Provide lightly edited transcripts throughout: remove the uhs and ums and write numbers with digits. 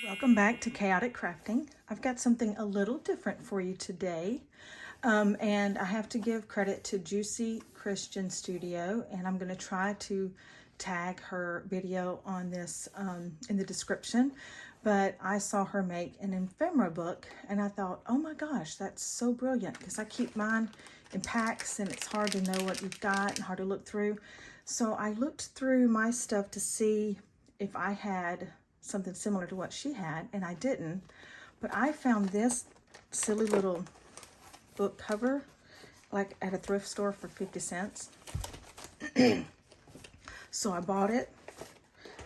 Welcome back to Chaotic Crafting. I've got something a little different for you today. And I have to give credit to Juicy Christian Studio, and I'm going to try to tag her video on this in the description. But I saw her make an ephemera book, and I thought, oh my gosh, that's so brilliant, because I keep mine in packs and it's hard to know what you've got and hard to look through. So I looked through my stuff to see if I had something similar to what she had, and I didn't. But I found this silly little book cover like at a thrift store for 50 cents. So I bought it.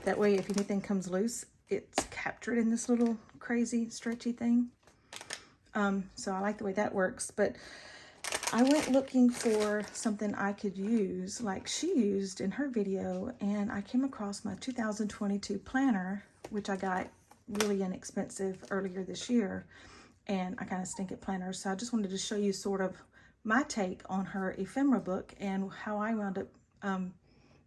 That way, if anything comes loose, it's captured in this little crazy stretchy thing. So I like the way that works. But I went looking for something I could use like she used in her video, and I came across my 2022 planner, which I got really inexpensive earlier this year, and I kind of stink at planners. So I just wanted to show you sort of my take on her ephemera book and how I wound up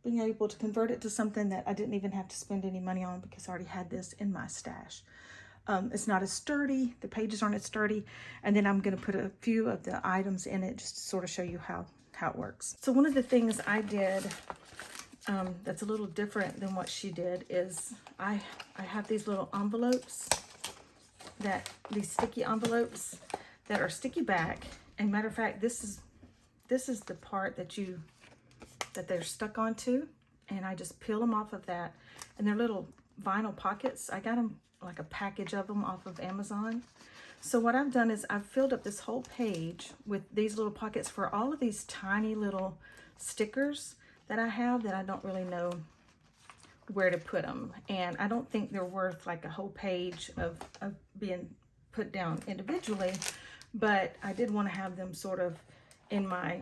being able to convert it to something that I didn't even have to spend any money on, because I already had this in my stash. It's not as sturdy, the pages aren't as sturdy, and then I'm going to put a few of the items in it just to sort of show you how it works. So one of the things I did that's a little different than what she did is I have these little envelopes, these sticky envelopes that are sticky back. And matter of fact, this is the part that they're stuck onto, and I just peel them off of that, and they're little vinyl pockets. I got them like a package of them off of Amazon. So what I've done is I've filled up this whole page with these little pockets for all of these tiny little stickers that I have that I don't really know where to put them. And I don't think they're worth like a whole page of being put down individually, but I did want to have them sort of in my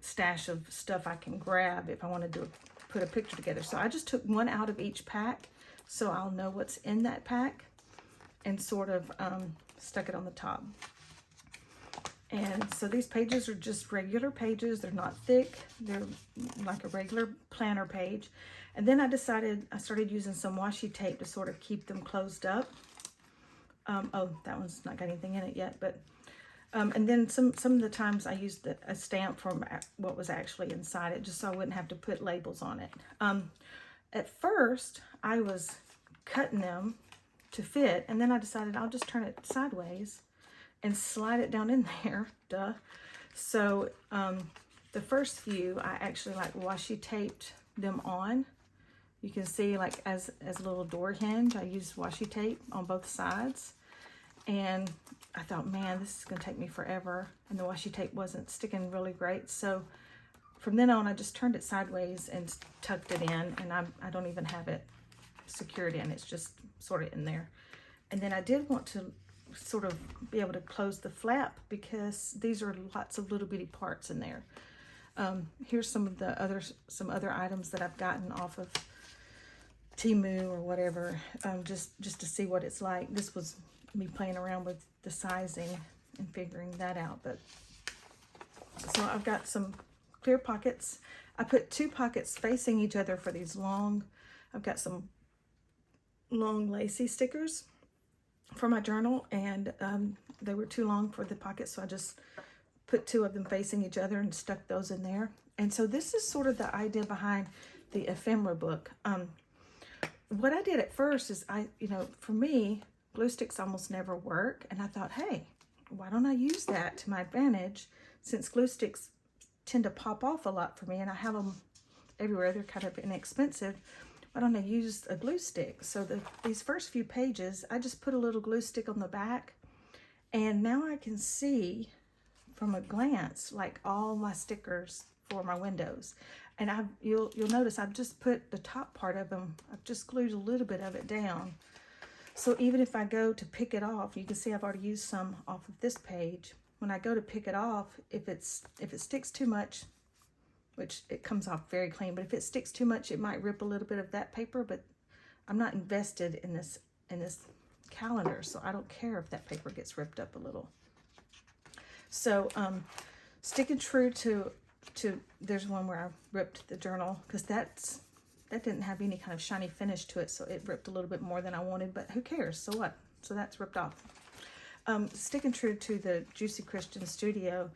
stash of stuff I can grab if I wanted to put a picture together. So I just took one out of each pack, so I'll know what's in that pack, and sort of stuck it on the top. And so these pages are just regular pages. They're not thick. They're like a regular planner page. And then I started using some washi tape to sort of keep them closed up. Oh, that one's not got anything in it yet, but and then some of the times I used a stamp from what was actually inside it, just so I wouldn't have to put labels on it. At first, I was cutting them to fit, and then I decided I'll just turn it sideways and slide it down in there, duh. So the first few, I actually like washi taped them on. You can see like as a little door hinge, I used washi tape on both sides. And I thought, man, this is gonna take me forever. And the washi tape wasn't sticking really great. So from then on, I just turned it sideways and tucked it in, and I don't even have it secured in. It's just sort of in there. And then I did want to sort of be able to close the flap, because these are lots of little bitty parts in there. Here's some other items that I've gotten off of Temu or whatever, just to see what it's like. This was me playing around with the sizing and figuring that out. But so I've got some clear pockets. I put two pockets facing each other for these long. I've got some long lacy stickers for my journal, and they were too long for the pockets, so I just put two of them facing each other and stuck those in there. And so this is sort of the idea behind the ephemera book. What I did at first is for me, glue sticks almost never work, and I thought, hey, why don't I use that to my advantage, since glue sticks tend to pop off a lot for me, and I have them everywhere. They're kind of inexpensive. Why don't I use a glue stick? So these first few pages, I just put a little glue stick on the back, and now I can see from a glance like all my stickers for my windows. And you'll notice I've just put the top part of them, I've just glued a little bit of it down. So even if I go to pick it off, you can see I've already used some off of this page. When I go to pick it off, if it sticks too much, which it comes off very clean, but if it sticks too much, it might rip a little bit of that paper. But I'm not invested in this calendar, so I don't care if that paper gets ripped up a little. So sticking true to there's one where I ripped the journal, because that didn't have any kind of shiny finish to it, so it ripped a little bit more than I wanted, but who cares? So what? So that's ripped off. Sticking true to the Juicy Christian Studio,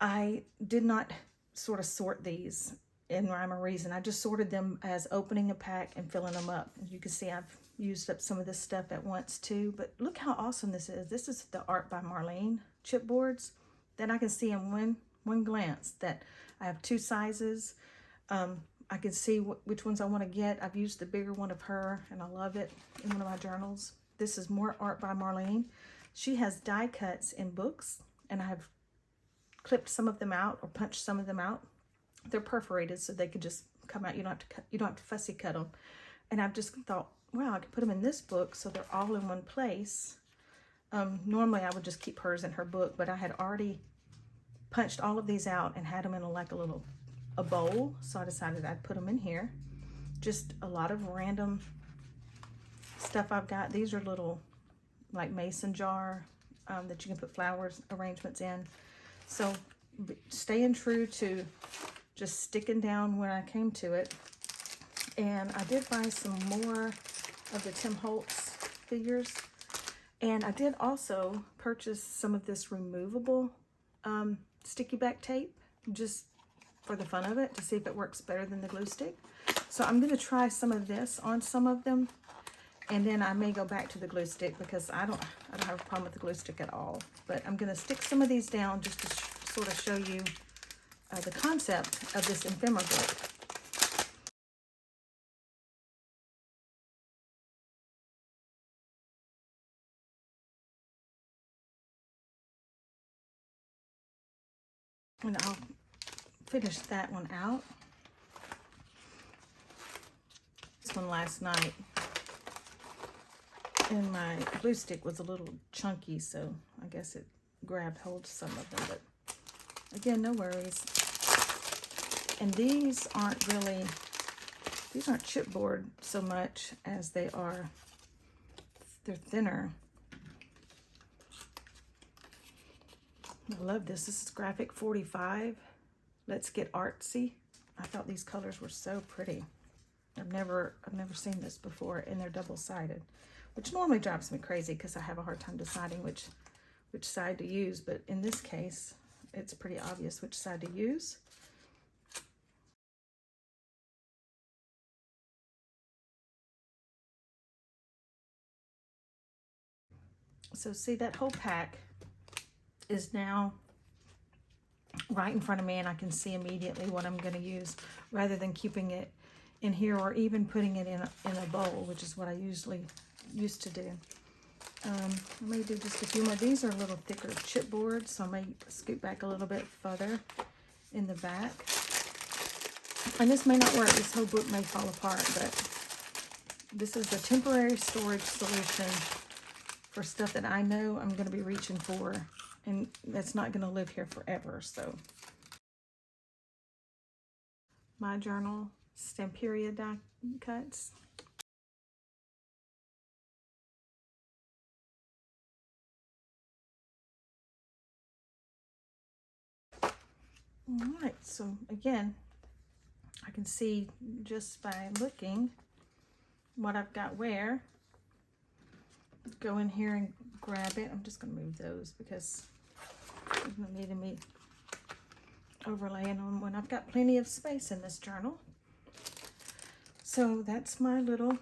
I did not sort of sort these in rhyme or reason. I just sorted them as opening a pack and filling them up. As you can see, I've used up some of this stuff at once too, but look how awesome this is. This is the Art by Marlene chipboards that I can see in one glance that I have 2 sizes. I can see which ones I want to get. I've used the bigger one of her and I love it in one of my journals. This is more Art by Marlene. She has die cuts in books, and I have clipped some of them out or punched some of them out. They're perforated so they could just come out. You don't have to cut, you don't have to fussy cut them. And I've just thought, wow, I could put them in this book so they're all in one place. Normally I would just keep hers in her book, but I had already punched all of these out and had them in a bowl, so I decided I'd put them in here. Just a lot of random stuff I've got. These are little like mason jar that you can put flowers arrangements in. So staying true to just sticking down when I came to it. And I did buy some more of the Tim Holtz figures, and I did also purchase some of this removable sticky back tape just for the fun of it, to see if it works better than the glue stick. So I'm going to try some of this on some of them, and then I may go back to the glue stick, because I don't have a problem with the glue stick at all. But I'm going to stick some of these down just to sort of show you the concept of this ephemera book. And I'll finish that one out. This one last night, and my glue stick was a little chunky, so I guess it grabbed hold of some of them, but again, no worries. And these aren't chipboard so much as they're thinner. I love this. This is graphic 45. Let's Get Artsy. I thought these colors were so pretty. I've never seen this before, and they're double-sided, which normally drives me crazy because I have a hard time deciding which side to use, but in this case, it's pretty obvious which side to use. So see, that whole pack is now right in front of me, and I can see immediately what I'm going to use, rather than keeping it in here or even putting it in a bowl, which is what I usually used to do. I may do just a few more. These are a little thicker chipboard, so I may scoot back a little bit further in the back. And this may not work. This whole book may fall apart, but this is a temporary storage solution for stuff that I know I'm going to be reaching for, and that's not going to live here forever. So my journal Stamperia die cuts. All right, so again, I can see just by looking what I've got where. Go in here and grab it. I'm just going to move those because there's no need in me overlaying on when I've got plenty of space in this journal. So that's my little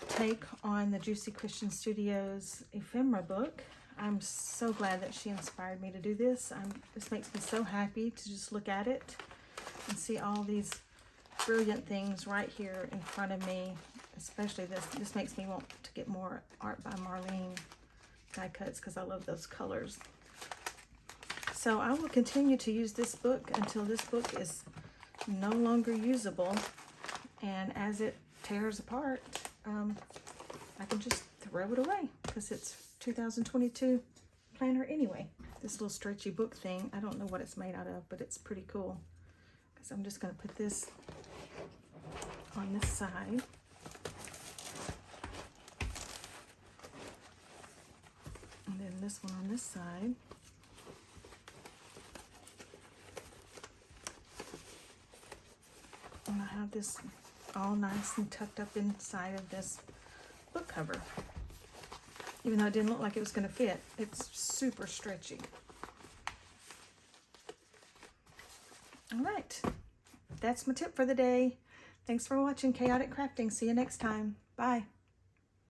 take on the Juicy Christian Studios ephemera book. I'm so glad that she inspired me to do this. This makes me so happy to just look at it and see all these brilliant things right here in front of me. Especially this. This makes me want to get more Art by Marlene die cuts because I love those colors. So I will continue to use this book until this book is no longer usable. And as it tears apart, I can just throw it away because it's 2022 planner anyway. This little stretchy book thing, I don't know what it's made out of, but it's pretty cool. Because I'm just going to put this on this side. And then this one on this side. And I have this all nice and tucked up inside of this book cover. Even though it didn't look like it was going to fit, it's super stretchy. All right, that's my tip for the day. Thanks for watching Chaotic Crafting. See you next time. Bye.